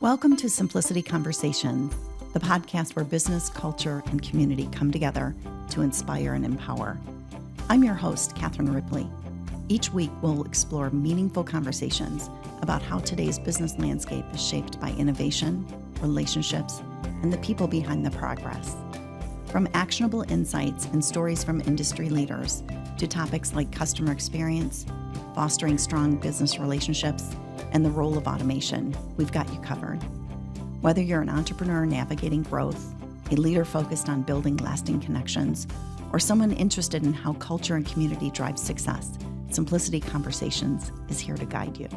Welcome to Symplicity Conversations, the podcast where business, culture, and community come together to inspire and empower. I'm your host, Catherine Ripley. Each week, we'll explore meaningful conversations about how today's business landscape is shaped by innovation, relationships, and the people behind the progress. From actionable insights and stories from industry leaders to topics like customer experience, fostering strong business relationships, and the role of automation, we've got you covered. Whether you're an entrepreneur navigating growth, a leader focused on building lasting connections, or someone interested in how culture and community drive success, Symplicity Conversations is here to guide you.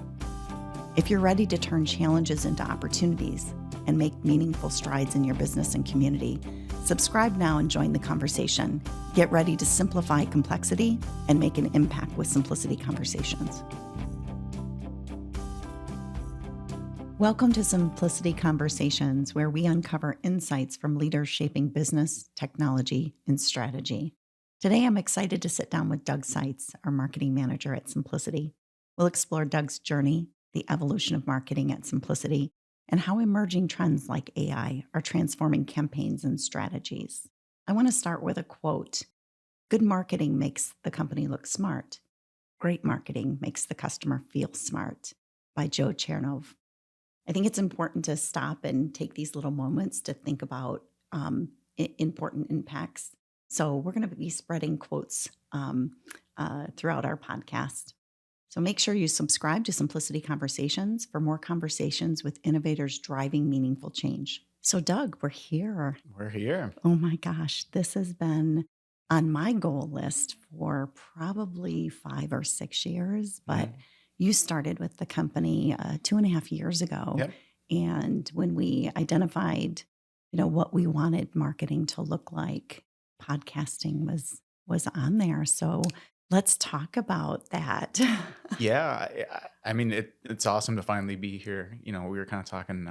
If you're ready to turn challenges into opportunities and make meaningful strides in your business and community, subscribe now and join the conversation. Get ready to simplify complexity and make an impact with Symplicity Conversations. Welcome to Symplicity Conversations, where we uncover insights from leaders shaping business, technology, and strategy. Today, I'm excited to sit down with Doug Seites, our marketing manager at Symplicity. We'll explore Doug's journey, the evolution of marketing at Symplicity, and how emerging trends like AI are transforming campaigns and strategies. I want to start with a quote. Good marketing makes the company look smart. Great marketing makes the customer feel smart, by Joe Chernov. I think it's important to stop and take these little moments to think about important impacts. So we're going to be spreading quotes throughout our podcast. So make sure you subscribe to Symplicity Conversations for more conversations with innovators driving meaningful change. So Doug, we're here. We're here. Oh my gosh, this has been on my goal list for probably 5 or 6 years, but you started with the company 2.5 years ago. Yep. And when we identified, what we wanted marketing to look like, podcasting was on there. So let's talk about that. Yeah. I mean, it's awesome to finally be here. We were kind of talking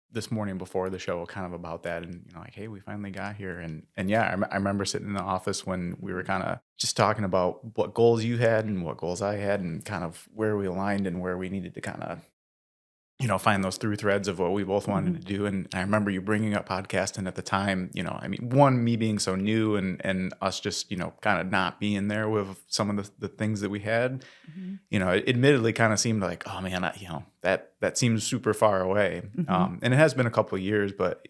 this morning before the show kind of about that and, like, hey, we finally got here. And yeah, I remember sitting in the office when we were kind of just talking about what goals you had and what goals I had and kind of where we aligned and where we needed to kind of, find those through threads of what we both wanted to do. And I remember you bringing up podcasting at the time, one, me being so new and us just, kind of not being there with some of the things that we had, it admittedly kind of seemed like, oh man, that seems super far away. And it has been a couple of years, but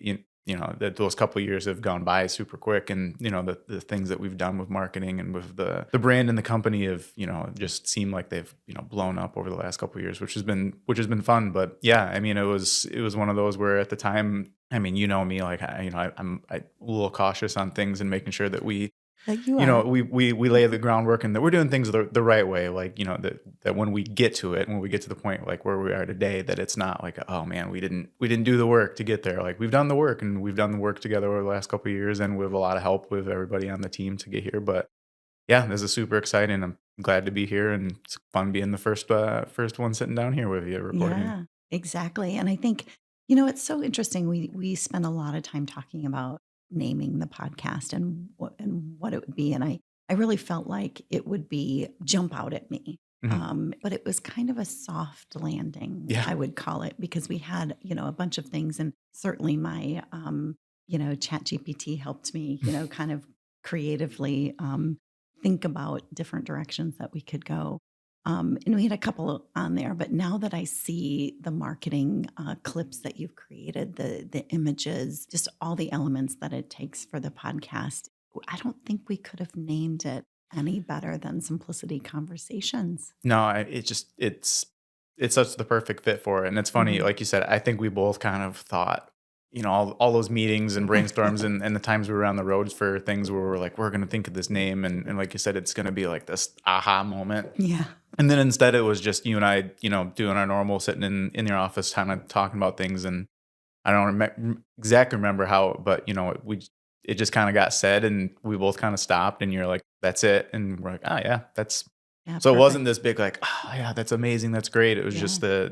that those couple of years have gone by super quick. And, the things that we've done with marketing and with the brand and the company have, just seemed like they've, blown up over the last couple of years, which has been fun. But yeah, I mean, it was one of those where at the time, I mean, me, like, I'm a little cautious on things and making sure that we, we lay the groundwork and that we're doing things the right way. Like, that when we get to it, when we get to the point like where we are today, that it's not like, oh man, we didn't do the work to get there. Like we've done the work and we've done the work together over the last couple of years and with a lot of help with everybody on the team to get here. But yeah, this is super exciting. I'm glad to be here and it's fun being the first one sitting down here with you recording. Yeah, exactly. And I think, it's so interesting. We spend a lot of time talking about naming the podcast and what it would be. And I really felt like it would be jump out at me. But it was kind of a soft landing, I would call it, because we had, a bunch of things. And certainly my, ChatGPT helped me, kind of creatively think about different directions that we could go. And we had a couple on there, but now that I see the marketing clips that you've created, the images, just all the elements that it takes for the podcast, I don't think we could have named it any better than Symplicity Conversations. No, it's such the perfect fit for it. And it's funny, like you said, I think we both kind of thought, all those meetings and brainstorms and the times we were on the roads for things where we're like, we're going to think of this name. And like you said, it's going to be like this aha moment. Yeah. And then instead it was just you and I, doing our normal sitting in your office kind of talking about things. And I don't exactly remember how, but it just kind of got said and we both kind of stopped and you're like, that's it. And we're like, oh yeah, that's, so perfect. It wasn't this big like, oh yeah, that's amazing. That's great. It was just the,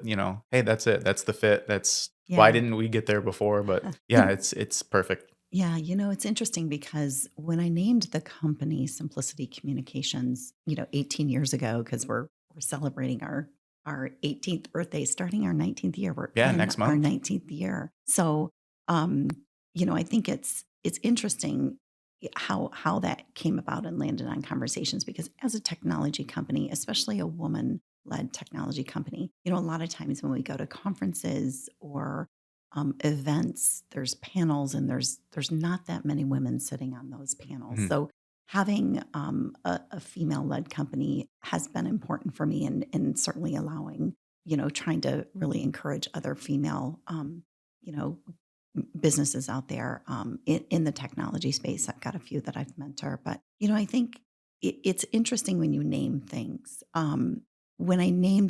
hey, that's it. That's the fit. That's why didn't we get there before? But yeah, it's perfect. Yeah, it's interesting because when I named the company Symplicity Communications, 18 years ago, because we're celebrating our our 18th birthday, starting our 19th year. We're Yeah, in next our month. 19th year. So, um, I think it's interesting how that came about and landed on conversations because as a technology company, especially a woman led technology company, a lot of times when we go to conferences or events, there's panels and there's not that many women sitting on those panels. Mhm. So having a female led company has been important for me and certainly allowing, trying to really encourage other female, you know, businesses out there in the technology space. I've got a few that I've mentored, but, I think it's interesting when you name things. When I named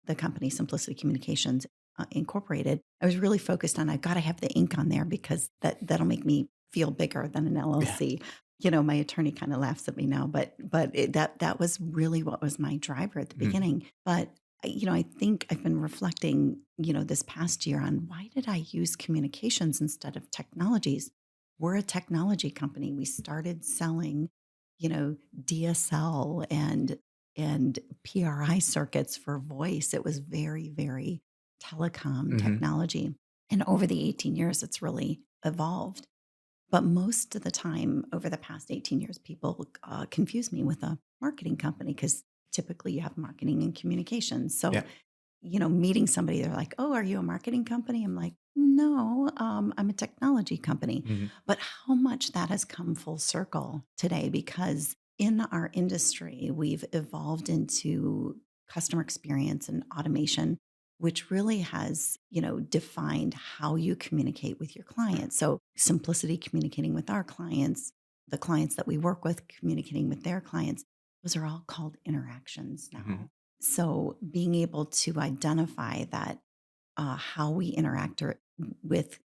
the company Simplicity Communications Incorporated, I was really focused on I've got to have the ink on there because that'll make me feel bigger than an Yeah. LLC. My attorney kind of laughs at me now, but that was really what was my driver at the Mhm. beginning. But I think I've been reflecting, this past year on why did I use communications instead of technologies? We're a technology company. We started selling, DSL and PRI circuits for voice. It was very, very telecom Mhm. technology. And over the 18 years, it's really evolved. But most of the time over the past 18 years, people confuse me with a marketing company because typically you have marketing and communications. So, Yeah. meeting somebody, they're like, oh, are you a marketing company? I'm like, no, I'm a technology company. Mhm. But how much that has come full circle today because in our industry, we've evolved into customer experience and automation which really has, defined how you communicate with your clients. So simplicity communicating with our clients, the clients that we work with communicating with their clients, those are all called interactions Mhm. now. So being able to identify that how we interact with,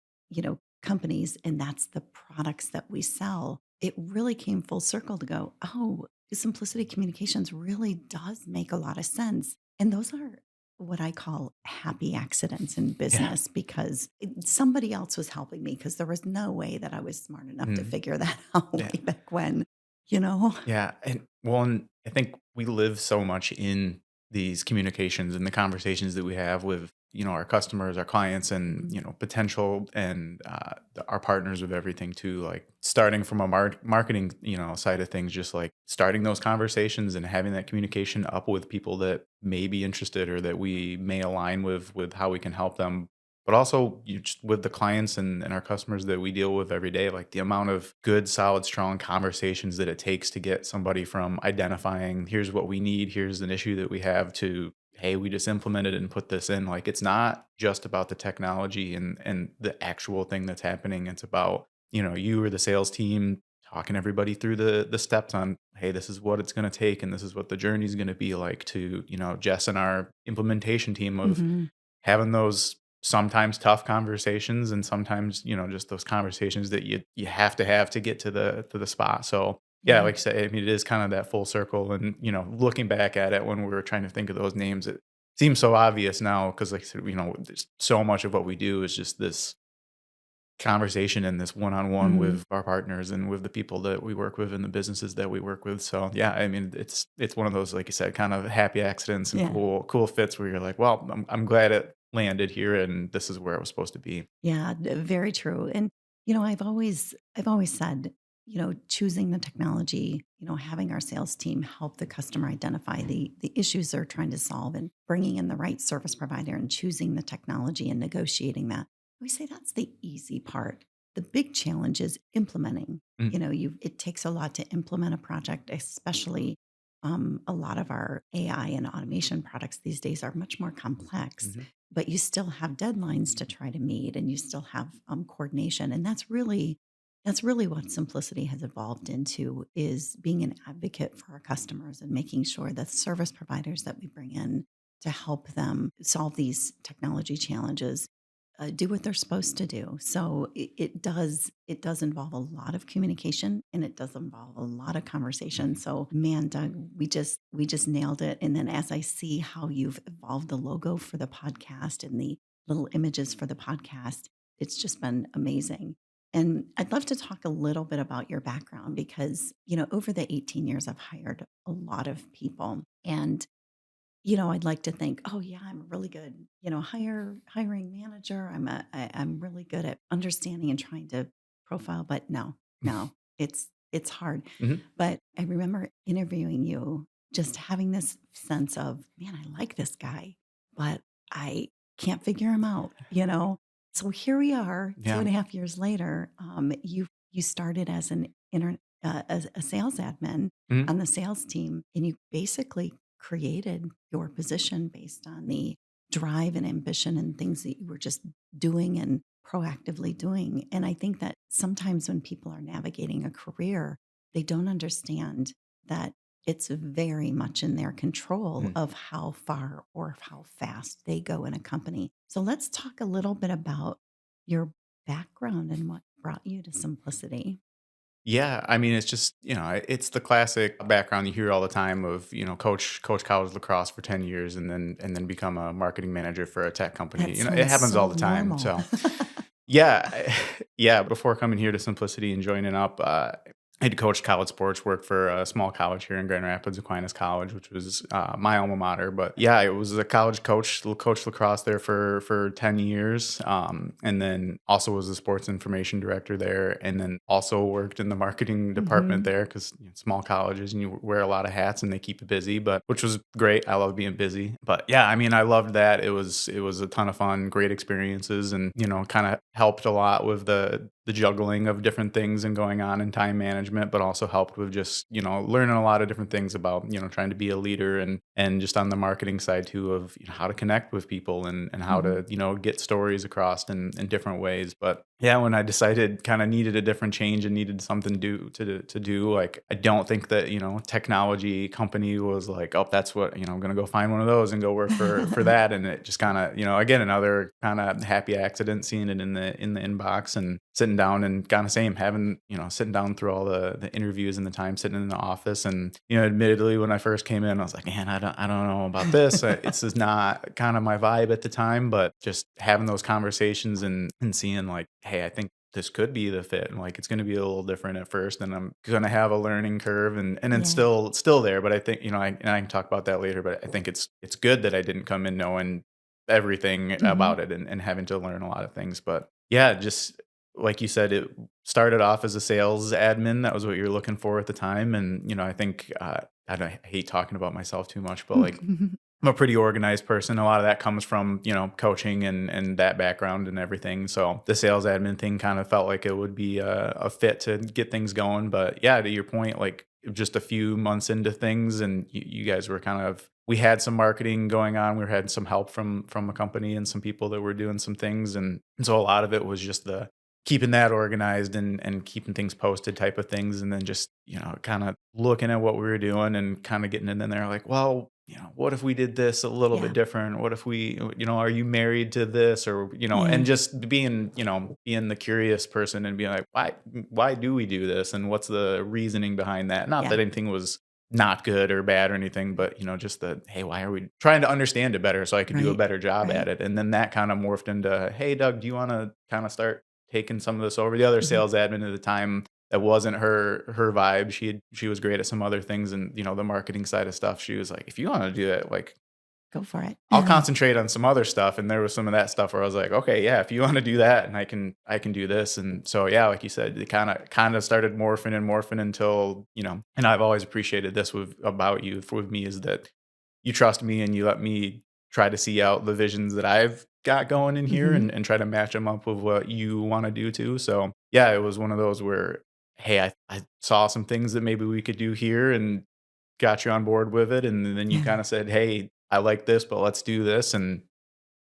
companies, and that's the products that we sell. It really came full circle to go, oh, simplicity communications really does make a lot of sense. And those are what I call happy accidents in Yeah. business because somebody else was helping me because there was no way that I was smart enough to Mhm. figure that out Yeah. way back when, you know? Yeah, and one, I think we live so much in these communications and the conversations that we have with, our customers, our clients, and Mhm. potential and our partners with everything too. Like starting from a marketing, side of things, just like starting those conversations and having that communication up with people that may be interested or that we may align with how we can help them, but also you just with the clients and our customers that we deal with every day, like the amount of good, solid, strong conversations that it takes to get somebody from identifying, here's what we need, here's an issue that we have, to, hey, we just implemented and put this in. Like it's not just about the technology and the actual thing that's happening. It's about, you or the sales team talking everybody through the steps on, hey, this is what it's going to take and this is what the journey is going to be like, to, Jess and our implementation team of Mhm. having those sometimes tough conversations and sometimes, just those conversations that you have to get to the spot. So, yeah, Yeah. like I say, I mean, it is kind of that full circle and, looking back at it when we were trying to think of those names, it seems so obvious now because like I said, there's so much of what we do is just this conversation and this one-on-one Mhm. with our partners and with the people that we work with and the businesses that we work with. So yeah, I mean, it's one of those, like you said, kind of happy accidents and Yeah. cool fits where you're like, well, I'm glad it landed here and this is where it was supposed to be. Yeah, very true. And I've always said, choosing the technology, having our sales team help the customer identify the issues they're trying to solve and bringing in the right service provider and choosing the technology and negotiating that. We say that's the easy part. The big challenge is implementing. Mm, It takes a lot to implement a project, especially a lot of our AI and automation products these days are much more complex mhm, but you still have deadlines to try to meet and you still have coordination and that's really what simplicity has evolved into is being an advocate for our customers and making sure that service providers that we bring in to help them solve these technology challenges do what they're supposed to do. So it does involve a lot of communication and it does involve a lot of conversation. mhm, So man, Doug, we just nailed it. And then as I see how you've evolved the logo for the podcast and the little images for the podcast, it's just been amazing. And I'd love to talk a little bit about your background because, over the 18 years I've hired a lot of people and I'd like to think, oh yeah, I'm a really good, hiring manager. I'm really good at understanding and trying to profile, but no, no, it's hard. Mhm. But I remember interviewing you, just having this sense of, man, I like this guy, but I can't figure him out. So here we are, two Yeah. and a half years later. You started as as a sales admin Mhm. on the sales team, and you basically created your position based on the drive and ambition and things that you were just doing and proactively doing. And I think that sometimes when people are navigating a career, they don't understand that it's very much in their control Mm. of how far or how fast they go in a company. So let's talk a little bit about your background and what brought you to Simplicity. Yeah, I mean, it's just, it's the classic background you hear all the time of, coach college lacrosse for 10 years and then become a marketing manager for a tech company. That It sounds happens all so the time. normal. So, yeah, yeah, before coming here to Simplicity and joining up, I had coached college sports, worked for a small college here in Grand Rapids, Aquinas College, which was my alma mater. But yeah, it was a college coach, coached lacrosse there for 10 years, and then also was a sports information director there, and then also worked in the marketing department Hmm. there because small colleges and you wear a lot of hats and they keep you busy, but which was great. I love being busy. But yeah, I mean, I loved that. It was a ton of fun, great experiences, and kind of helped a lot with the juggling of different things and going on in time management, but also helped with just, learning a lot of different things about, trying to be a leader and just on the marketing side too of how to connect with people and how Hmm. to, get stories across in different ways. But yeah, when I decided kind of needed a different change and needed something to do, like I don't think that, technology company was like, oh, that's what, I'm gonna go find one of those and go work for that. And it just kind of, again, another kind of happy accident seeing it in the inbox and sitting down and kind of same having, sitting down through all the interviews and the time sitting in the office. And, admittedly when I first came in, I was like, man, I don't know about this. It's just not kind of my vibe at the time, but just having those conversations and seeing like, hey, I think this could be the fit and like it's going to be a little different at first and I'm going to have a learning curve and it's Yeah. still there, but I think I can talk about that later, but I think it's good that I didn't come in knowing everything Hmm. about it and having to learn a lot of things. But yeah, just like you said, it started off as a sales admin. That was what you were looking for at the time. And, I think, I hate talking about myself too much, but like I'm a pretty organized person. A lot of that comes from, coaching and that background and everything. So the sales admin thing kind of felt like it would be a fit to get things going. But yeah, to your point, like just a few months into things and you guys were we had some marketing going on. We had some help from a company and some people that were doing some things. And so a lot of it was just the keeping that organized and keeping things posted type of things. And then just, kind of looking at what we were doing and kind of getting in there like, well, what if we did this a little bit Yeah. different? What if we, are you married to this or, and Yeah. just being the curious person and being like, why do we do this? And what's the reasoning behind that? Not Yeah. that anything was not good or bad or anything, but just the, hey, why are we trying to understand it better so I could do a Right. better job at Right. it? And then that kind of morphed into, hey, Doug, do you want to kind of start taking some of this over? The other Hmm. sales admin at the time, that wasn't her vibe. She was great at some other things and, the marketing side of stuff. She was like, "If you wanna do it, like, Go for it. I'll concentrate on some other stuff." And there was some of that stuff where I was like, "Okay, yeah, if you wanna do that and I can do this." And so, yeah, like you said, it kinda started morphing until, and I've always appreciated this about you with me is that you trust me and you let me try to see out the visions that I've got going in here Hmm. and try to match them up with what you wanna do too. So, yeah, it was one of those where, hey, I saw some things that maybe we could do here and got you on board with it, and then you Yeah. kinda said, "Hey, I like this, but let's do this," and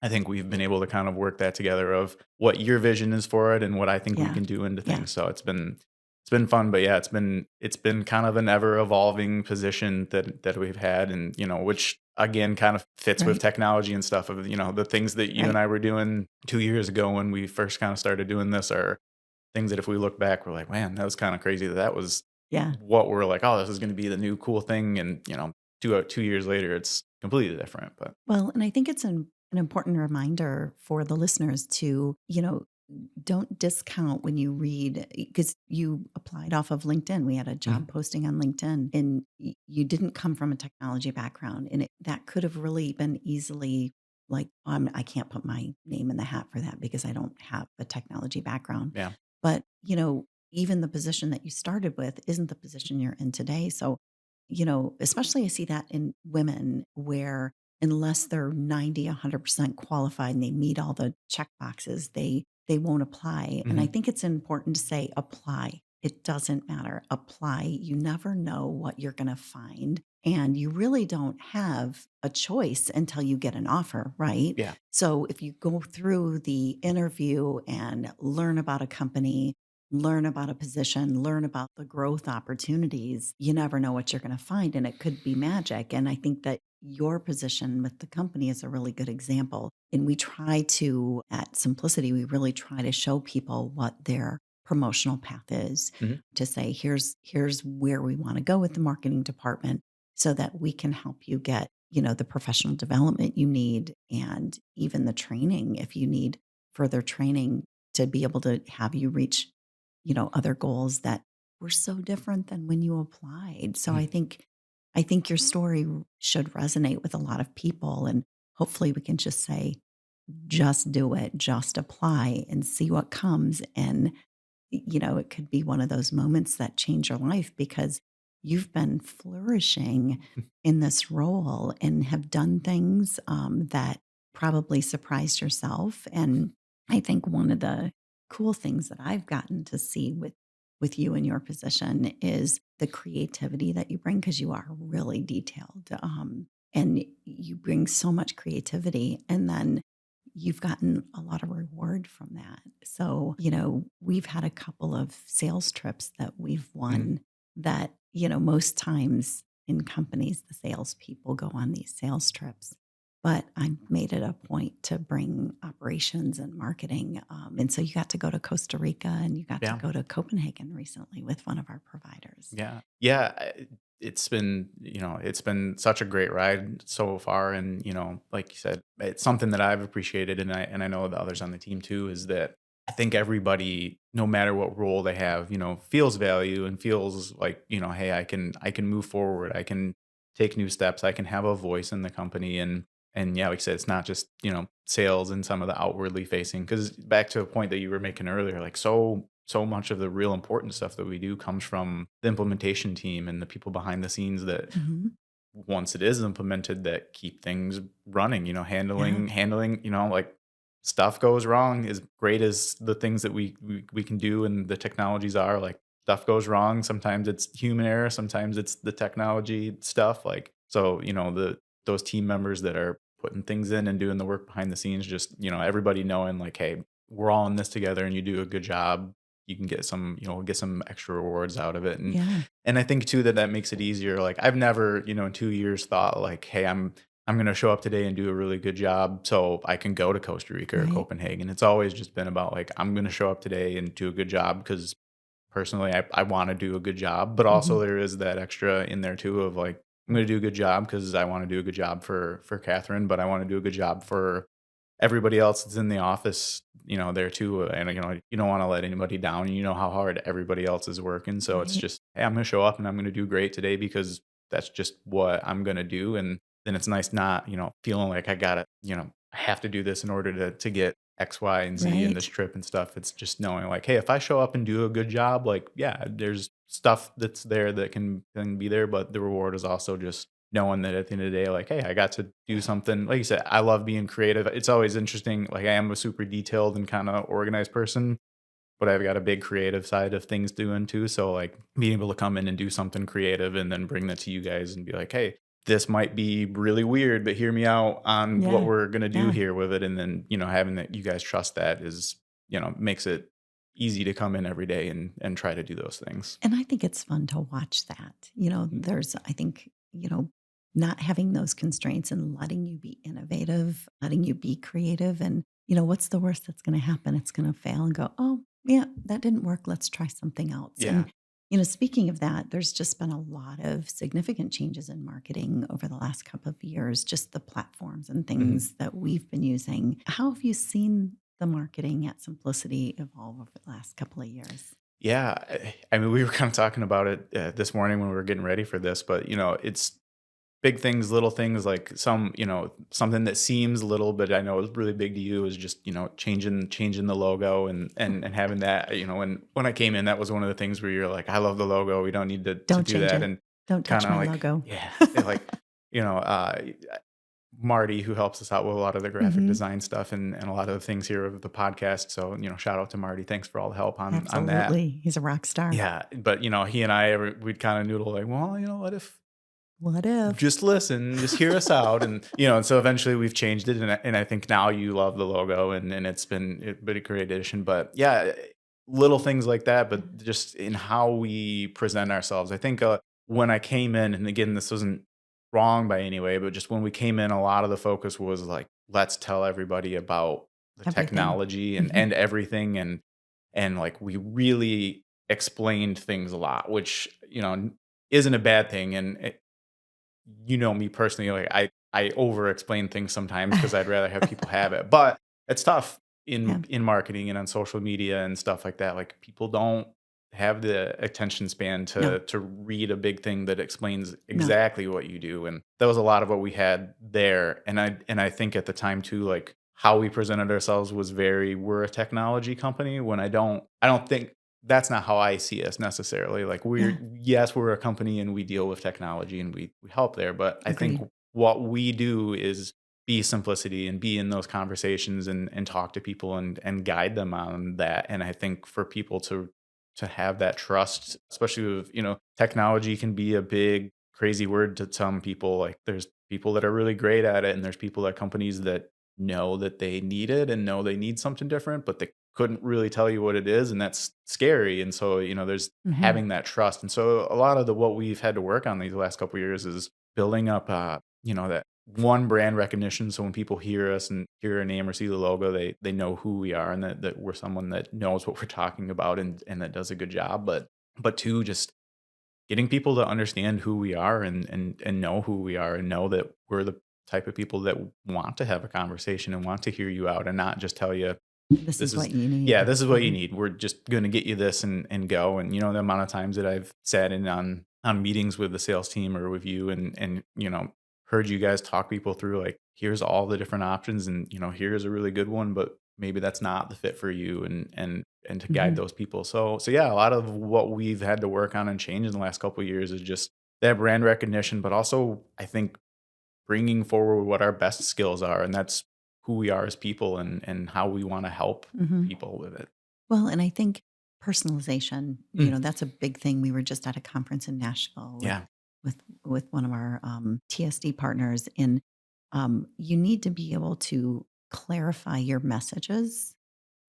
I think we've been able to kind of work that together of what your vision is for it and what I think we Yeah. can do into Yeah. things. So it's been fun, but yeah, it's been kind of an ever evolving position that we've had and, which again kind of fits with Right. technology and stuff of, the things that you and Right. I were doing 2 years ago when we first kind of started doing this are things that if we look back, we're like, "Man, that was kinda crazy that that was Yeah. what we're like, oh, this is gonna be the new cool thing," and, 2 years later, it's completely different, but Well, and I think it's an important reminder for the listeners to, don't discount when you read, because you applied off of LinkedIn. We had a Mhm. job posting on LinkedIn, and you didn't come from a technology background, and that could have really been easily like, I can't put my name in the hat for that because I don't have a technology background. Yeah. But even the position that you started with isn't the position you're in today. So, especially I see that in women where unless they're 90, 100% qualified and they meet all the check boxes, they won't apply. And I Mhm. think it's important to say apply. It doesn't matter. Apply. You never know what you're going to find. And you really don't have a choice until you get an offer, right? Yeah. So if you go through the interview and learn about a company, learn about a position, learn about the growth opportunities, you never know what you're going to find. And it could be magic. And I think that your position with the company is a really good example. And we try to, at Symplicity, we really try to show people what their promotional path is, Mhm. to say, here's where we want to go with the marketing department so that we can help you get, the professional development you need and even the training if you need further training to be able to have you reach, other goals that were so different than when you applied. So Mhm. I think your story should resonate with a lot of people, and hopefully we can just say, just do it, just apply and see what comes. And it could be one of those moments that change your life because you've been flourishing in this role and have done things that probably surprised yourself. And I think one of the cool things that I've gotten to see with you in your position is the creativity that you bring because you are really detailed. And you bring so much creativity. And then you've gotten a lot of reward from that. So, we've had a couple of sales trips that we've Mhm. won that, most times in companies, the salespeople go on these sales trips. But I made it a point to bring operations and marketing. And so you got to go to Costa Rica and you got to Yeah. go to Copenhagen recently with one of our providers. Yeah. Yeah. It's been, it's been such a great ride so far. And, like you said, it's something that I've appreciated. And I know the others on the team too, is that I think everybody, no matter what role they have, feels value and feels like, hey, I can move forward. I can take new steps. I can have a voice in the company. And yeah, like I said, it's not just, sales and some of the outwardly facing, because back to a point that you were making earlier, like so much of the real important stuff that we do comes from the implementation team and the people behind the scenes that Mhm. once it is implemented that keep things running, Yeah, handling, like stuff goes wrong as great as the things that we can do and the technologies are, like stuff goes wrong. Sometimes it's human error, sometimes it's the technology stuff. Like, so, those team members that are putting things in and doing the work behind the scenes, just, everybody knowing like, hey, we're all in this together and you do a good job. You can get some extra rewards out of it. yeah, And I think too that that makes it easier. Like I've never, in 2 years thought like, "Hey, I'm gonna show up today and do a really good job so I can go to Costa Rica or right. Copenhagen." It's always just been about like, I'm gonna show up today and do a good job because personally I wanna do a good job, but also Mhm. there is that extra in there too of like, I'm gonna do a good job because I wanna do a good job for Catherine, but I wanna do a good job for everybody else that's in the office, there too, and, you don't wanna let anybody down, you know how hard everybody else is working, so it's Right, just, "Hey, I'm gonna show up and I'm gonna do great today because that's just what I'm gonna do," and then it's nice not, feeling like I have to do this in order to get X, Y, and Z in this right. trip and stuff. It's just knowing like, "Hey, if I show up and do a good job, like, yeah, there's stuff that's there that can be there, but the reward is also just knowing that at the end of the day, like, hey, I got to do something. Like you said, I love being creative. It's always interesting. Like I am a super detailed and kind of organized person, but I've got a big creative side of things doing too. So like being able to come in and do something creative and then bring that to you guys and be like, hey, this might be really weird, but hear me out on what Yeah, we're gonna do yeah. here with it. And then, having that you guys trust that is, makes it easy to come in every day and try to do those things. And I think it's fun to watch that. Mm. There's, I think, not having those constraints and letting you be innovative, letting you be creative. And, what's the worst that's going to happen? It's going to fail and go, oh, yeah, that didn't work. Let's try something else. Yeah. And, speaking of that, there's just been a lot of significant changes in marketing over the last couple of years, just the platforms and Mhm. things that we've been using. How have you seen the marketing at Symplicity evolve over the last couple of years? Yeah, I mean, we were kind of talking about it this morning when we were getting ready for this, but it's big things, little things, like something that seems little, but I know is really big to you is just, changing the logo and having that, when I came in, that was one of the things where you're like, I love the logo. We don't need to Don't do change that. it. And Don't kind touch of my like, logo. yeah, like, you know, uh, Marty, who helps us out with a lot of the graphic Hmm. design stuff and a lot of the things here of the podcast. So, shout out to Marty. Thanks for all the help on that. Absolutely. He's a rock star. Yeah. But, he and I, we'd kind of noodle like, well, what if, What if? just listen, just hear us out. And, and so eventually we've changed it. And I think now you love the logo and it's been a great addition. But yeah, little things like that, but just in how we present ourselves. I think when I came in, and again, this wasn't wrong by any way, but just when we came in, a lot of the focus was like, let's tell everybody about the Everything. technology and, Hmm. and everything. And like we really explained things a lot, which, isn't a bad thing. And me personally, like I over explain things sometimes because I'd rather have people have it. But it's tough Yeah. in marketing and on social media and stuff like that. Like people don't have the attention span No, to read a big thing that explains no. exactly what you do. And that was a lot of what we had there. And I think at the time too, like how we presented ourselves was we're a technology company when I don't think that's not how I see us necessarily. Like Yeah. yes, we're a company and we deal with technology and we help there, but I think Agreed. what we do is be simplicity and be in those conversations and talk to people and guide them on that. And I think for people to have that trust, especially with, technology can be a big crazy word to some people. Like there's people that are really great at it and there's people at companies that know that they need it and know they need something different, but they couldn't really tell you what it is, and that's scary. And so, there's Hmm. having that trust. And so a lot of what we've had to work on these last couple of years is building up that one brand recognition. So when people hear us and hear our name or see the logo, they know who we are and that we're someone that knows what we're talking about and that does a good job. But two, just getting people to understand who we are and know who we are and know that we're the type of people that want to have a conversation and want to hear you out and not just tell you This this is is what you yeah, need. this is what you Hmm. need. We're just gonna get you this and go. And the amount of times that I've sat in on meetings with the sales team or with you and heard you guys talk people through like here's all the different options and here's a really good one, but maybe that's not the fit for you and to guide Hmm. those people. So yeah, a lot of what we've had to work on and change in the last couple of years is just that brand recognition, but also I think bringing forward what our best skills are, and that's who we are as people and how we want to help Hmm. people with it. Well, and I think personalization, Mm, that's a big thing. We were just at a conference in Nashville with yeah. with with one of our TSD partners, and you need to be able to clarify your messages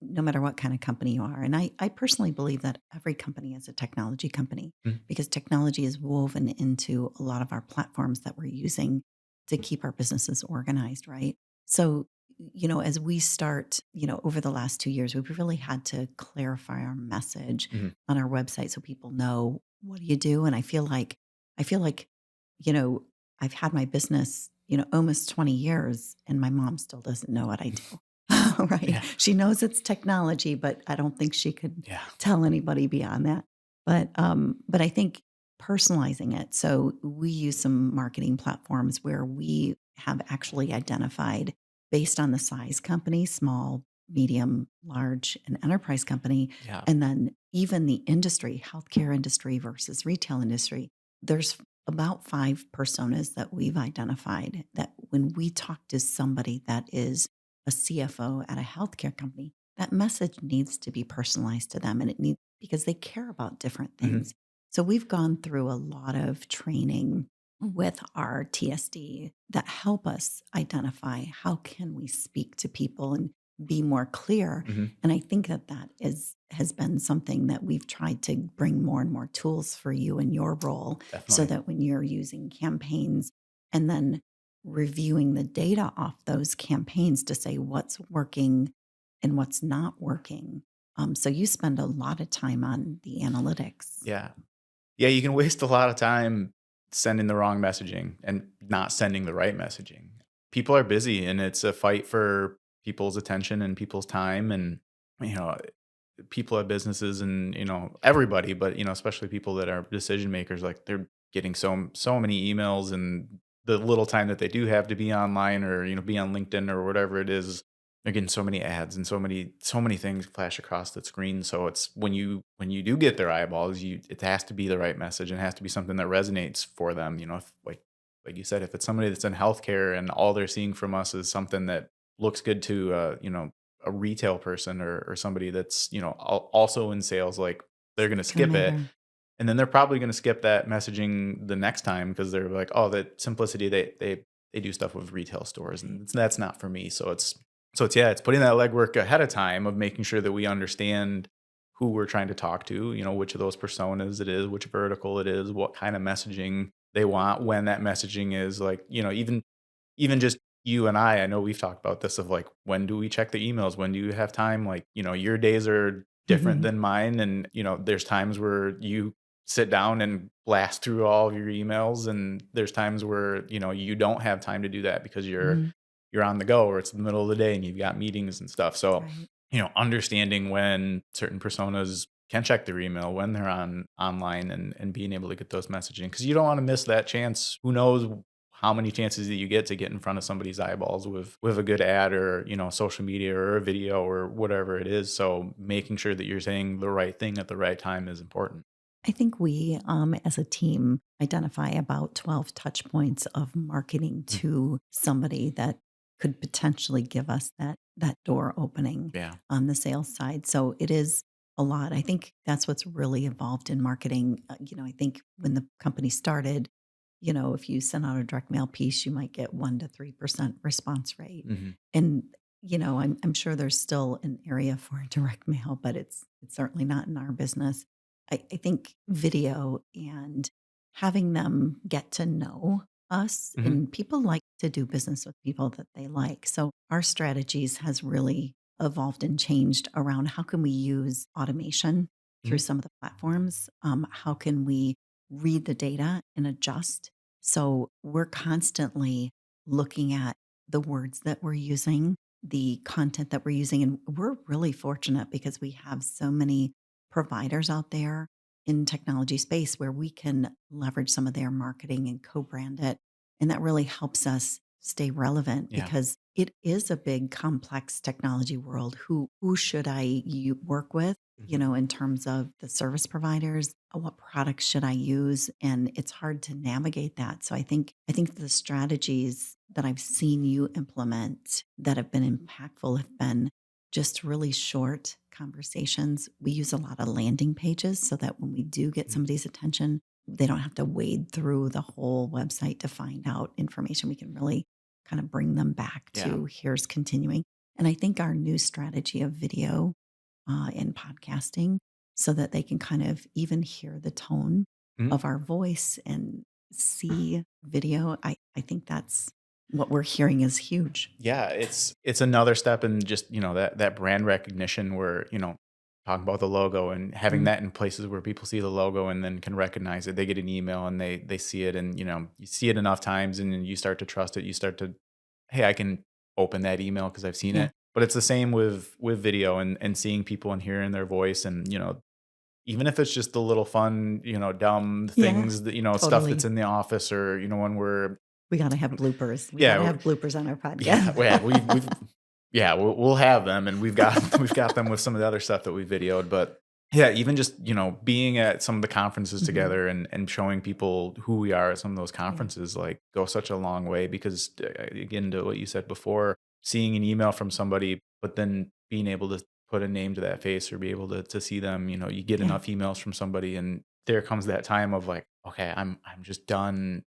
no matter what kind of company you are. And I personally believe that every company is a technology company Mm, because technology is woven into a lot of our platforms that we're using to keep our businesses organized, right? So, as we start, over the last 2 years, we've really had to clarify our message mhm. on our website so people know what do you do. And I feel like, you know, I've had my business, almost 20 years and my mom still doesn't know what I do. Right. Yeah. She knows it's technology, but I don't think she could Yeah. tell anybody beyond that. But I think personalizing it. So we use some marketing platforms where we have actually identified based on the size company, small, medium, large, and enterprise company, Yeah. and then even the industry, healthcare industry versus retail industry. There's about 5 personas that we've identified that when we talk to somebody that is a CFO at a healthcare company, that message needs to be personalized to them and it needs because they care about different Mhm. things. So we've gone through a lot of training with our TSD that help us identify how can we speak to people and be more clear. Mhm. And I think that has been something that we've tried to bring more and more tools for you in your role so Definitely. that when you're using campaigns and then reviewing the data off those campaigns to say what's working and what's not working. So you spend a lot of time on the analytics. Yeah. Yeah, you can waste a lot of time sending the wrong messaging and not sending the right messaging. People are busy and it's a fight for people's attention and people's time, and you know, people at businesses, and everybody, but especially people that are decision makers, like they're getting so many emails, and the little time that they do have to be online, or be on LinkedIn or whatever it is, they're getting so many ads and so many things flash across the screen. So it's when you do get their eyeballs, it has to be the right message, and it has to be something that resonates for them. If, like you said, if it's somebody that's in healthcare and all they're seeing from us is something that looks good to a retail person, or somebody that's also in sales, like they're going to It's gonna skip it, matter. and then they're probably going to skip that messaging the next time, because they're like, oh, that Simplicity, they do stuff with retail stores, Right. and that's not for me. So it's yeah, it's putting that legwork ahead of time of making sure that we understand who we're trying to talk to, which of those personas it is, which vertical it is, what kind of messaging they want, when that messaging is, like, even just you and I know we've talked about this, of like, when do we check the emails? When do you have time? Like, your days are different Mhm. than mine. And, there's times where you sit down and blast through all of your emails. And there's times where, you don't have time to do that, because Mhm. you're on the go, or it's the middle of the day and you've got meetings and stuff. So, Right. understanding when certain personas can check their email, when they're online, and being able to get those messaging, because you don't want to miss that chance. Who knows how many chances that you get to get in front of somebody's eyeballs with a good ad, or social media, or a video, or whatever it is. So making sure that you're saying the right thing at the right time is important. I think we, as a team, identify about 12 touch points of marketing Mm. to somebody that could potentially give us that door opening Yeah. on the sales side. So it is a lot. I think that's what's really evolved in marketing. I think when the company started, if you send out a direct mail piece, you might get 1 to 3% response rate. Hmm. And I'm sure there's still an area for direct mail, but it's certainly not in our business. I think video and having them get to know us, Hmm. and people like to do business with people that they like. So our strategies has really evolved and changed around how can we use automation through Hmm. some of the platforms? How can we read the data and adjust? So we're constantly looking at the words that we're using, the content that we're using. And we're really fortunate because we have so many providers out there in technology space where we can leverage some of their marketing and co-brand it. And that really helps us stay relevant Yeah. because it is a big complex technology world. Who should work with, Hmm. in terms of the service providers? What products should I use? And it's hard to navigate that. So I think the strategies that I've seen you implement that have been impactful have been just really short conversations. We use a lot of landing pages so that when we do get somebody's attention, they don't have to wade through the whole website to find out information. We can really kind of bring them back Yeah. to here's continuing. And I think our new strategy of video and podcasting so that they can kind of even hear the tone Mhm. of our voice and see video. I think that's what we're hearing is huge. Yeah, it's another step in just, that brand recognition, where, talking about the logo and having Mm, that in places where people see the logo and then can recognize it. They get an email and they see it, and you see it enough times, and then you start to trust it. You start to, hey, I can open that email because I've seen yeah. it. But it's the same with video, and seeing people and hearing their voice, and even if it's just the little fun, dumb Yeah. things that, stuff that's Totally. in the office, or when we're We gotta have bloopers. We gotta yeah. have bloopers on our Yeah, podcast. well, yeah, we've yeah, we'll have them, and we've got we've got them with some of the other stuff that we videoed. But yeah, even just being at some of the conferences Mhm. together, and showing people who we are at some of those Yeah. conferences, like, go such a long way, because again, to what you said before, seeing an email from somebody, but then being able to put a name to that face, or be able to see them. You get Yeah. enough emails from somebody, and there comes that time of like, okay, I'm just done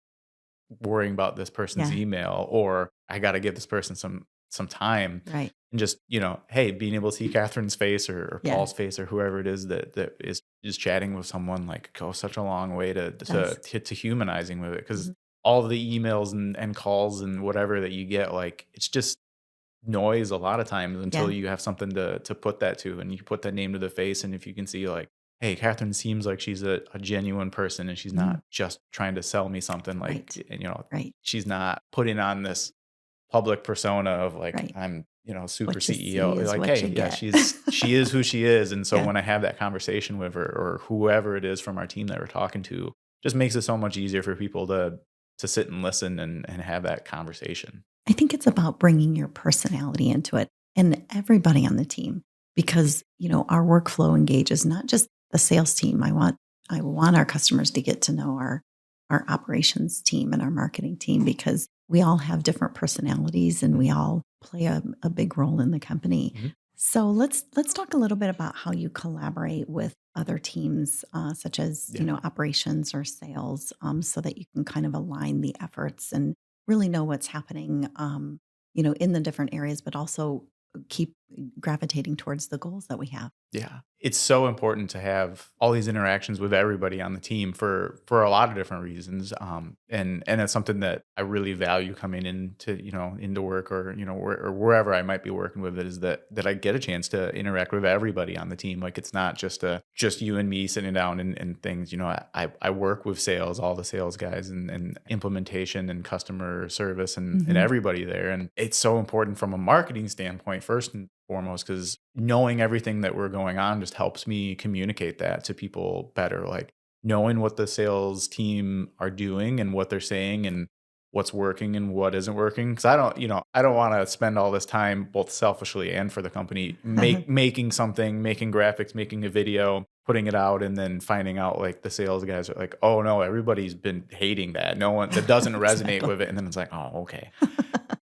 worrying about this person's Yeah. email, or I got to give this person some time, Right. and just, hey, being able to see Catherine's face, or Yeah. Paul's face, or whoever it is that is chatting with someone, like, goes such a long way to Does. humanizing with it, because Mhm. all of the emails and calls and whatever that you get, like, it's just noise a lot of times, until Yeah. you have something to put that to, and you put that name to the face. And if you can see, like, hey, Catherine seems like she's a genuine person, and she's Mhm. not just trying to sell me something, like, Right. and Right. she's not putting on this public persona of like, Right. I'm, super What you CEO. see is Like, what hey, you yeah, get. she is who she is. And so Yeah. when I have that conversation with her or whoever it is from our team that we're talking to, just makes it so much easier for people to sit and listen and have that conversation. I think it's about bringing your personality into it and everybody on the team because, our workflow engages not just the sales team. I want our customers to get to know our operations team and our marketing team because we all have different personalities and we all play a big role in the company. Mhm. So let's talk a little bit about how you collaborate with other teams, such as Yeah. operations or sales, so that you can kind of align the efforts and really know what's happening, in the different areas, but also keep gravitating towards the goals that we have. Yeah. It's so important to have all these interactions with everybody on the team for a lot of different reasons. And it's something that I really value coming into work or, or wherever I might be working with it is that I get a chance to interact with everybody on the team. Like it's not just you and me sitting down and things, I work with sales, all the sales guys and implementation and customer service and Mhm. everybody there. And it's so important from a marketing standpoint, first and foremost, because knowing everything that we're going on just helps me communicate that to people better. Like knowing what the sales team are doing and what they're saying and what's working and what isn't working. Cause I don't want to spend all this time both selfishly and for the company making something, making graphics, making a video, putting it out, and then finding out like the sales guys are like, oh no, everybody's been hating that. No one that doesn't resonate Exactly. with it. And then it's like, oh, okay.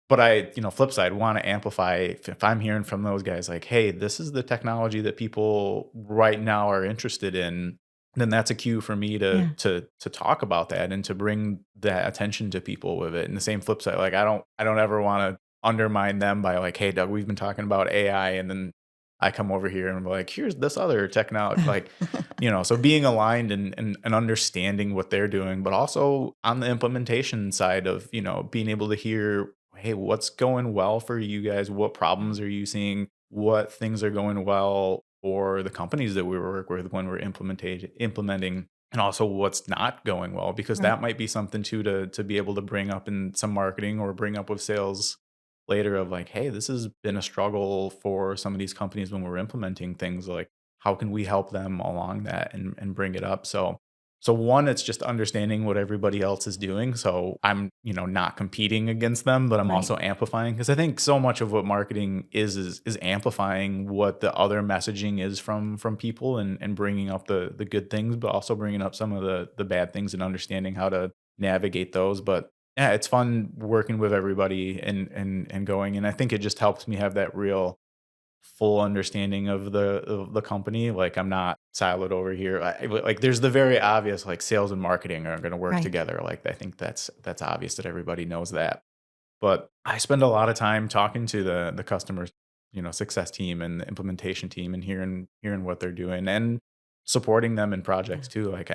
But I, flip side, want to amplify if I'm hearing from those guys like, "Hey, this is the technology that people right now are interested in," then that's a cue for me to Yeah. to talk about that and to bring that attention to people with it. And the same flip side, like I don't ever want to undermine them by like, "Hey, Doug, we've been talking about AI," and then I come over here and I'm like, "Here's this other technology." Like, so being aligned and understanding what they're doing, but also on the implementation side of, being able to hear, hey, what's going well for you guys? What problems are you seeing? What things are going well for the companies that we work with when we're implementing, and also what's not going well, because Right. that might be something too to be able to bring up in some marketing or bring up with sales later of like, hey, this has been a struggle for some of these companies when we're implementing things like how can we help them along that and bring it up. So one, it's just understanding what everybody else is doing. So I'm, not competing against them, but I'm Right. also amplifying because I think so much of what marketing is amplifying what the other messaging is from people and bringing up the good things, but also bringing up some of the bad things and understanding how to navigate those. But yeah, it's fun working with everybody and going, and I think it just helps me have that real full understanding of the company. Like I'm not siloed over here. Like there's the very obvious like sales and marketing are going to work Right. together. Like I think that's obvious that everybody knows that. But I spend a lot of time talking to the customers, success team and the implementation team and hearing what they're doing and supporting them in Yeah. projects too. Like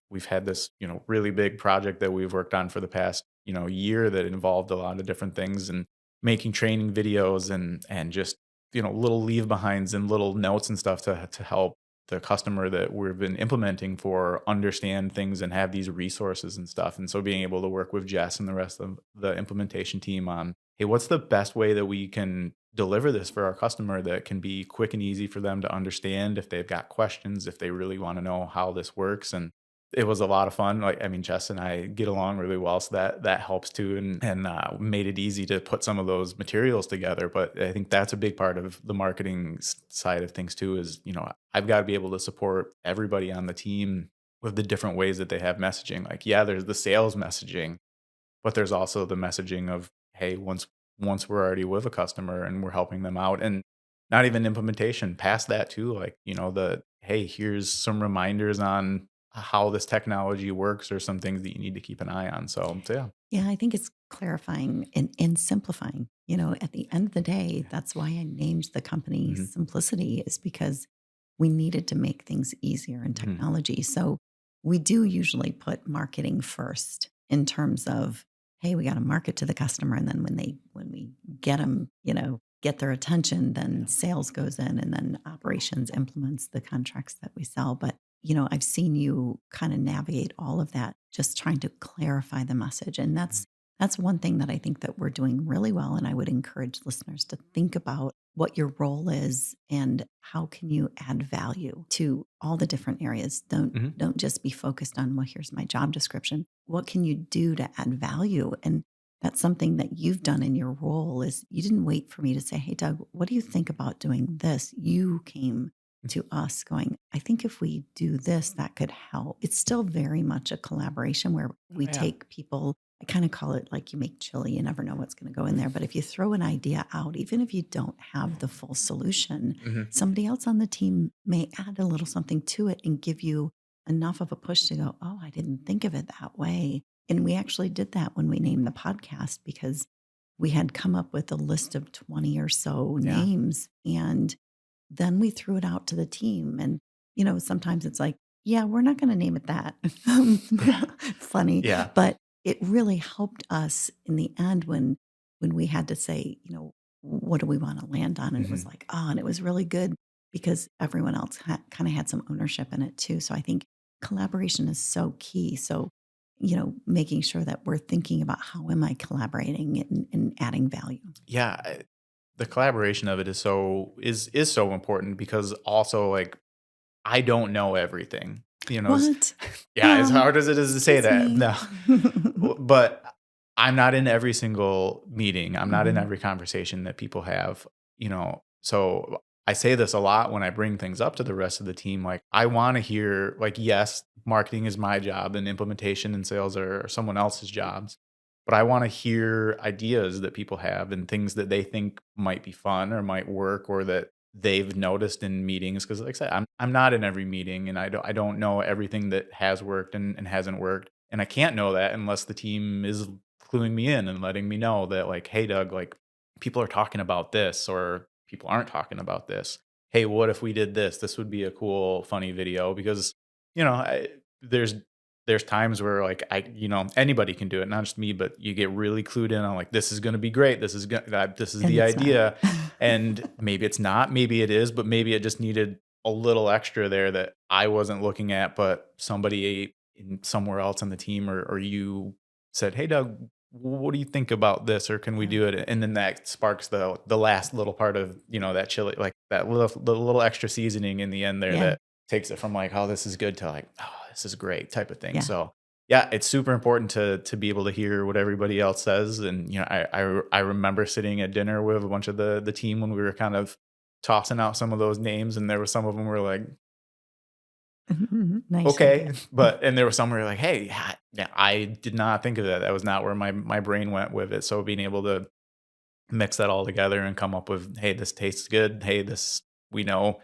we've had this, really big project that we've worked on for the past, year that involved a lot of different things and making training videos and just, little leave behinds and little notes and stuff to help the customer that we've been implementing for understand things and have these resources and stuff. And so being able to work with Jess and the rest of the implementation team on, hey, what's the best way that we can deliver this for our customer that can be quick and easy for them to understand if they've got questions, if they really want to know how this works. And it was a lot of fun. Like, I mean, Jess and I get along really well, so that helps too, and made it easy to put some of those materials together. But I think that's a big part of the marketing side of things too. Is I've got to be able to support everybody on the team with the different ways that they have messaging. Like, yeah, there's the sales messaging, but there's also the messaging of, hey, once we're already with a customer and we're helping them out, and not even implementation, past that too, like, the, hey, here's some reminders on how this technology works or some things that you need to keep an eye on. So yeah. Yeah, I think it's clarifying and simplifying. At the end of the day, Yeah. that's why I named the company Mhm. Simplicity, is because we needed to make things easier in Mhm. technology. So we do usually put marketing first in terms of, hey, we got to market to the customer. And then when we get them, get their attention, then Yeah. sales goes in and then operations implements the contracts that we sell. But I've seen you kind of navigate all of that, just trying to clarify the message. And Mhm. That's one thing that I think that we're doing really well, and I would encourage listeners to think about what your role is and how can you add value to all the different areas. Hmm. Don't just be focused on, well, here's my job description. What can you do to add value? And that's something that you've done in your role is you didn't wait for me to say, "Hey Doug, what do you think about doing this?" You came to us going, "I think if we do this, that could help." It's still very much a collaboration where Oh, we yeah. take people. I kind of call it like you make chili, you never know what's going to go in there. But if you throw an idea out, even if you don't have the full solution, Hmm. somebody else on the team may add a little something to it and give you enough of a push to go, "Oh, I didn't think of it that way." And we actually did that when we named the podcast because we had come up with a list of 20 or so Yeah. names. And then we threw it out to the team. And, sometimes it's like, yeah, we're not going to name it that. Yeah. Funny. Yeah. But it really helped us in the end when we had to say, what do we want to land on? And it was Hmm. like, oh, and it was really good because everyone else kind of had some ownership in it too. So I think collaboration is so key. So, making sure that we're thinking about how am I collaborating and adding value. Yeah. The collaboration of it is so important because also like I don't know everything. What? Yeah, as Well, hard as it is to say excuse that. me. No. But I'm not in every single meeting. I'm not in Mhm. every conversation that people have. So I say this a lot when I bring things up to the rest of the team. Like, I want to hear, like, yes, marketing is my job and implementation and sales are someone else's jobs. But I want to hear ideas that people have and things that they think might be fun or might work or that they've noticed in meetings. Because, like I said, I'm not in every meeting and I don't know everything that has worked and hasn't worked. And I can't know that unless the team is cluing me in and letting me know that, like, hey, Doug, like, people are talking about this or people aren't talking about this. Hey, what if we did this? This would be a cool, funny video because, you know, I, there's there's times where like anybody can do it, not just me, but you get really clued in on like this is going to be great. This is And the it's not. idea, and maybe it's not, maybe it is, but maybe it just needed a little extra there that I wasn't looking at, but somebody somewhere else on the team or you said, "Hey, Doug, what do you think about this? Or can we Yeah. do it?" And then that sparks the last little part of that chili, like that little extra seasoning in the end there Yeah. that takes it from like, "Oh, this is good," to like, "Oh, this is great," type of thing. Yeah. So yeah, it's super important to be able to hear what everybody else says. And I remember sitting at dinner with a bunch of the team when we were kind of tossing out some of those names, and there were some of them were like, Nice okay, idea. but and there were some where like, hey, yeah, I did not think of that. That was not where my brain went with it. So being able to mix that all together and come up with, hey, this tastes good. Hey, this we know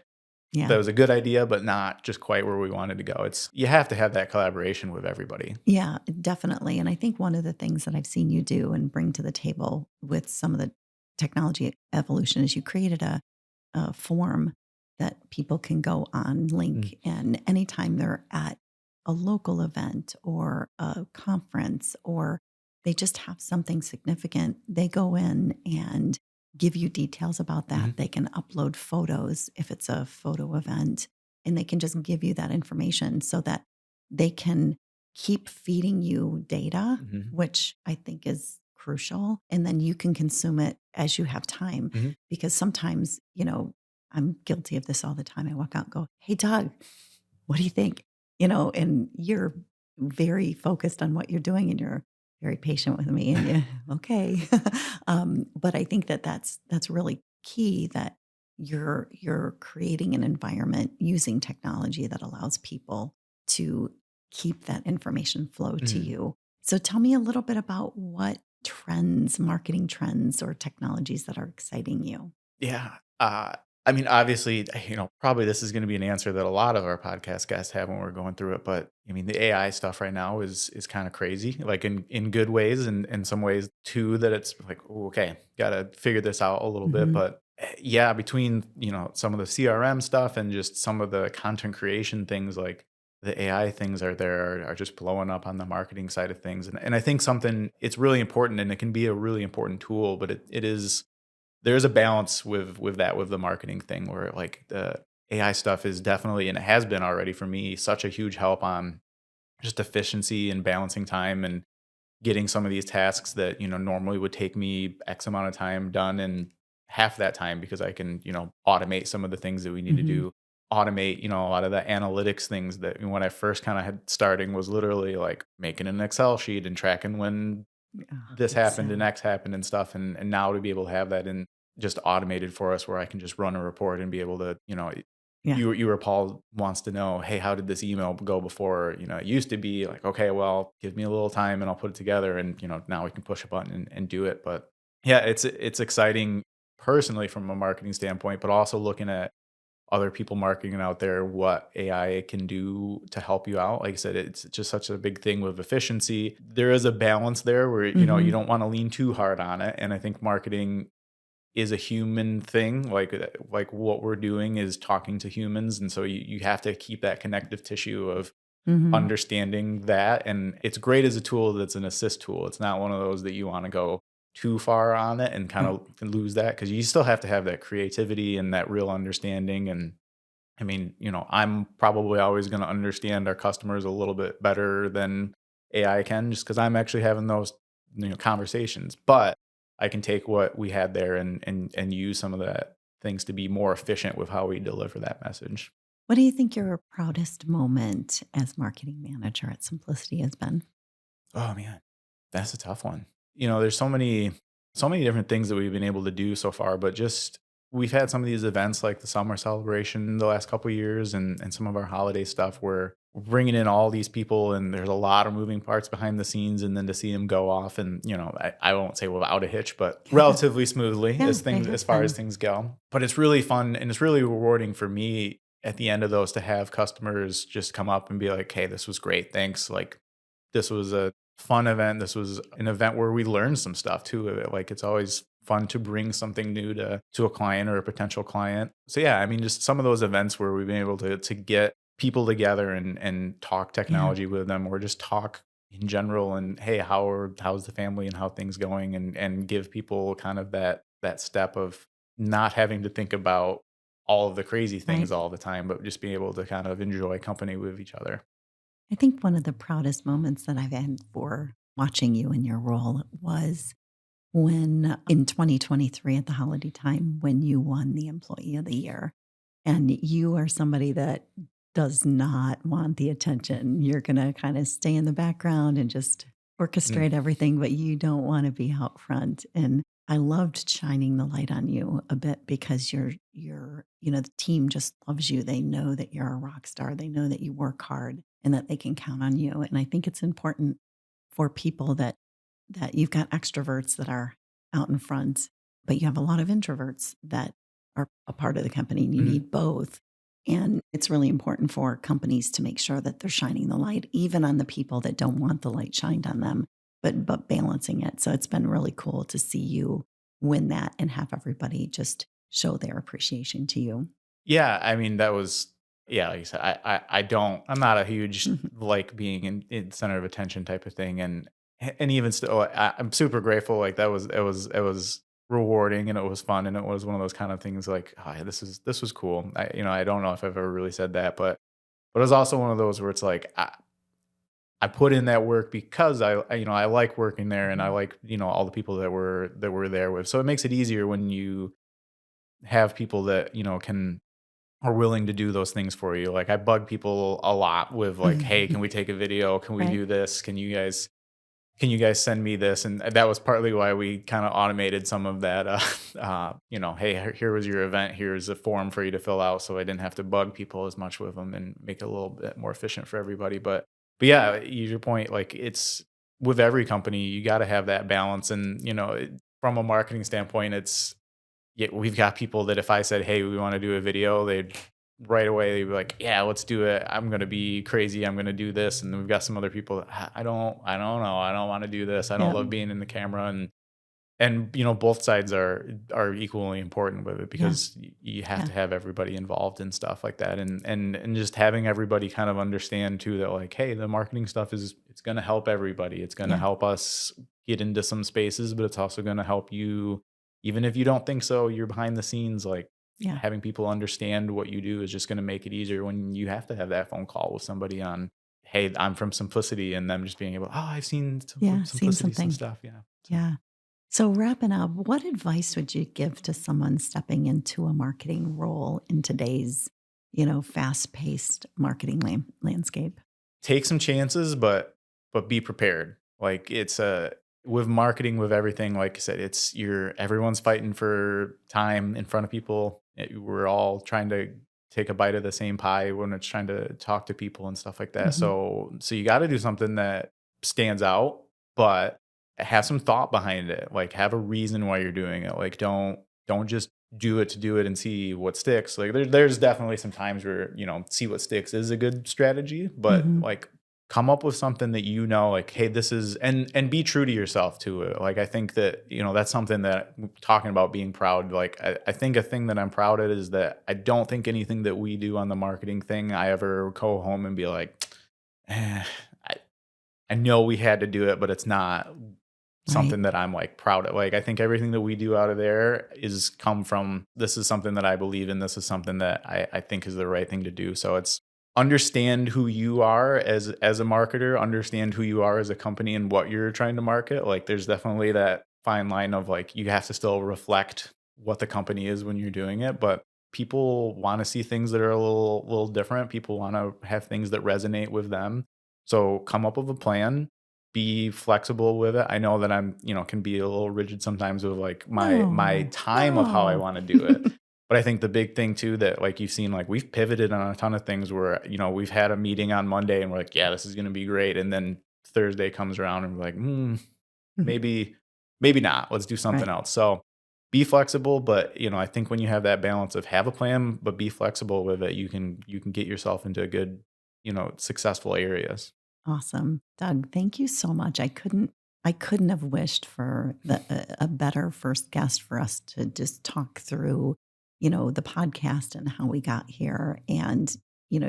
Yeah. that was a good idea, but not just quite where we wanted to go. It's you have to have that collaboration with everybody. Yeah, definitely. And I think one of the things that I've seen you do and bring to the table with some of the technology evolution is you created a form that people can go on, Mm. link, and anytime they're at a local event or a conference or they just have something significant, they go in and give you details about that. Mhm. They can upload photos if it's a photo event, and they can just give you that information so that they can keep feeding you data, Mhm. which I think is crucial. And then you can consume it as you have time. Mhm. Because sometimes, I'm guilty of this all the time. I walk out and go, "Hey, Doug, what do you think?" And you're very focused on what you're doing and you're very patient with me and you, okay. But I think that that's really key that you're creating an environment using technology that allows people to keep that information flow to Mhm. you. So tell me a little bit about what trends, marketing trends or technologies that are exciting you. Yeah. I mean, obviously, probably this is going to be an answer that a lot of our podcast guests have when we're going through it. But I mean, the AI stuff right now is kind of crazy, like in good ways, and in some ways too. That it's like, "Ooh, okay, got to figure this out a little bit." Mhm. But yeah, between some of the CRM stuff and just some of the content creation things, like the AI things are just blowing up on the marketing side of things. And I think something it's really important, and it can be a really important tool, but it is there's a balance with the marketing thing where like the AI stuff is definitely, and it has been already for me, such a huge help on just efficiency and balancing time. And getting some of these tasks that, normally would take me X amount of time done in half that time because I can, automate some of the things that we need to Hmm. do. Automate, a lot of the analytics things that when I first kind of had starting was literally like making an Excel sheet and tracking when this happened and Excel. X happened and stuff. And now to be able to have that in just automated for us where I can just run a report and be able to, Yeah. you or Paul wants to know, hey, how did this email go before? It used to be like, okay, well, give me a little time and I'll put it together. And, now we can push a button and do it. But yeah, it's exciting personally from a marketing standpoint, but also looking at other people marketing out there what AI can do to help you out. Like I said, it's just such a big thing with efficiency. There is a balance there where, you Hmm. don't want to lean too hard on it. And I think marketing is a human thing. Like what we're doing is talking to humans. And so you have to keep that connective tissue of Hmm. understanding that. And it's great as a tool that's an assist tool. It's not one of those that you want to go too far on it and kind Right. of lose that because you still have to have that creativity and that real understanding. And I mean, I'm probably always going to understand our customers a little bit better than AI can just because I'm actually having those, conversations. But I can take what we had there and use some of that things to be more efficient with how we deliver that message. What do you think your proudest moment as marketing manager at Simplicity has been? Oh man, that's a tough one. There's so many different things that we've been able to do so far, but just we've had some of these events like the summer celebration the last couple of years and some of our holiday stuff where we're bringing in all these people and there's a lot of moving parts behind the scenes and then to see them go off and I won't say without a hitch but relatively smoothly Yeah, they as far as happen. things go, but it's really fun and it's really rewarding for me at the end of those to have customers just come up and be like, hey, this was great, thanks, like this was a fun event. This was an event where we learned some stuff too. Like it's always fun to bring something new to a client or a potential client. So yeah, I mean, just some of those events where we've been able to get people together and talk Yeah. technology with them, or just talk in general. And hey, how's the family and how things going, and give people kind of that step of not having to think about all of the crazy Right. things all the time, but just being able to kind of enjoy company with each other. I think one of the proudest moments that I've had for watching you in your role was when in 2023 at the holiday time when you won the Employee of the Year. And you are somebody that does not want the attention. You're going to kind of stay in the background and just Mm. orchestrate everything, but you don't want to be out front. And I loved shining the light on you a bit because the team just loves you. They know that you're a rock star. They know that you work hard and that they can count on you. And I think it's important for people that you've got extroverts that are out in front, but you have a lot of introverts that are a part of the company and you Mhm. need both. And it's really important for companies to make sure that they're shining the light, even on the people that don't want the light shined on them, but balancing it. So it's been really cool to see you win that and have everybody just show their appreciation to you. Yeah, I mean, that was yeah, like you said, I'm not a huge Mhm. like being in center of attention type of thing, and even still, I'm super grateful. Like it was rewarding and it was fun and it was one of those kind of things like, oh, yeah, this was cool. I don't know if I've ever really said that, but it was also one of those where it's like I put in that work because I like working there and I Mhm. like all the people that were there with. So it makes it easier when you have people that can are willing to do those things for you. Like I bug people a lot with like, "Hey, can we take a video? Can we Right. do this? Can you guys send me this?" And that was partly why we kind of automated some of that. Hey, here was your event. Here's a form for you to fill out, so I didn't have to bug people as much with them and make it a little bit more efficient for everybody. But yeah, your point, like it's with every company, you got to have that balance. And from a marketing standpoint, it's yeah, we've got people that if I said, "Hey, we wanna do a video," they'd right away, they'd be like, "Yeah, let's do it. I'm gonna be crazy. I'm gonna do this." And then we've got some other people that, I don't know. I don't wanna do this. I don't Yeah. love being in the camera." And both sides are equally important with it Yeah. because you have Yeah. to have everybody involved in stuff like that. And just having everybody kind of understand too that like, hey, the marketing stuff it's gonna help everybody. It's gonna Yeah. help us get into some spaces, but it's also gonna help you even if you don't think so, you're behind the scenes, like Yeah. having people understand what you do is just gonna make it easier when you have to have that phone call with somebody on, hey, I'm from Symplicity, and them just being able, oh, I've seen Yeah, seen Symplicity, some something. stuff. Yeah. So Yeah. So wrapping up, what advice would you give to someone stepping into a marketing role in today's, fast-paced marketing landscape? take some chances, but be prepared. Like it's with marketing, with everything, like I said, everyone's fighting for time in front of people. We're all trying to take a bite of the same pie when it's trying to talk to people and stuff like that. Mhm. So you got to do something that stands out, but have some thought behind it. Like have a reason why you're doing it. Like don't just do it to do it and see what sticks. Like there's definitely some times where, see what sticks is a good strategy, but Mhm. like come up with something that like, hey, this is, and be true to yourself to it. Like I think that, that's something that talking about being proud, like I think a thing that I'm proud of is that I don't think anything that we do on the marketing thing, I ever go home and be like, I I know we had to do it, but it's not Right. something that I'm like proud of. Like I think everything that we do out of there is come from, this is something that I believe in. This is something that I think is the right thing to do. So it's understand who you are as a marketer, understand who you are as a company and what you're trying to market. Like there's definitely that fine line of like you have to still reflect what the company is when you're doing it, but people want to see things that are a little different. People want to have things that resonate with them. So come up with a plan, be flexible with it. I know that I'm, can be a little rigid sometimes with like my No, time of how I no. want to do it. But I think the big thing too that like you've seen, like we've pivoted on a ton of things where, we've had a meeting on Monday and we're like, yeah, this is going to be great. And then Thursday comes around and we're like, maybe, maybe not. Let's do something Right. else. So be flexible, but I think when you have that balance of have a plan, but be flexible with it, you can get yourself into a good, successful areas. Awesome. Doug, thank you so much. I couldn't have wished for a better first guest for us to just talk through, the podcast and how we got here and,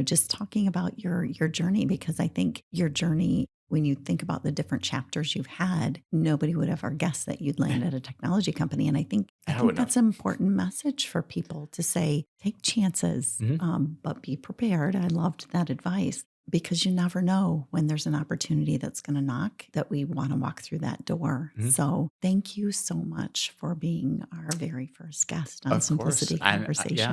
just talking about your journey because I think your journey when you think about the different chapters you've had, nobody would ever guess that you'd land at a technology company. And I think I I think wouldn't that's have. an important message for people to say, take chances, Mhm, but be prepared. I loved that advice because you never know when there's an opportunity that's going to knock that we want to walk through that door. mhm. So thank you so much for being our very first guest on Of course, Simplicity and yeah,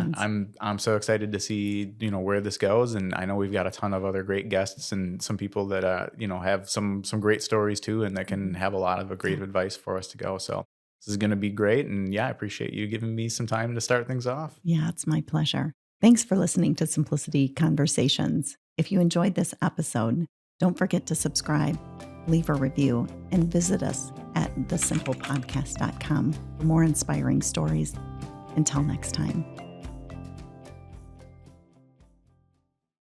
Conversations. I'm so excited to see where this goes, and I know we've got a ton of other great guests and some people that have some great stories too, and that can Mhm. have a lot of great Yeah. advice for us to go. So this is going to be great, and yeah, I appreciate you giving me some time to start things off. Yeah, it's my pleasure. Thanks for listening to Simplicity Conversations. If you enjoyed this episode, don't forget to subscribe, leave a review, and visit us at thesimplepodcast.com for more inspiring stories. Until next time.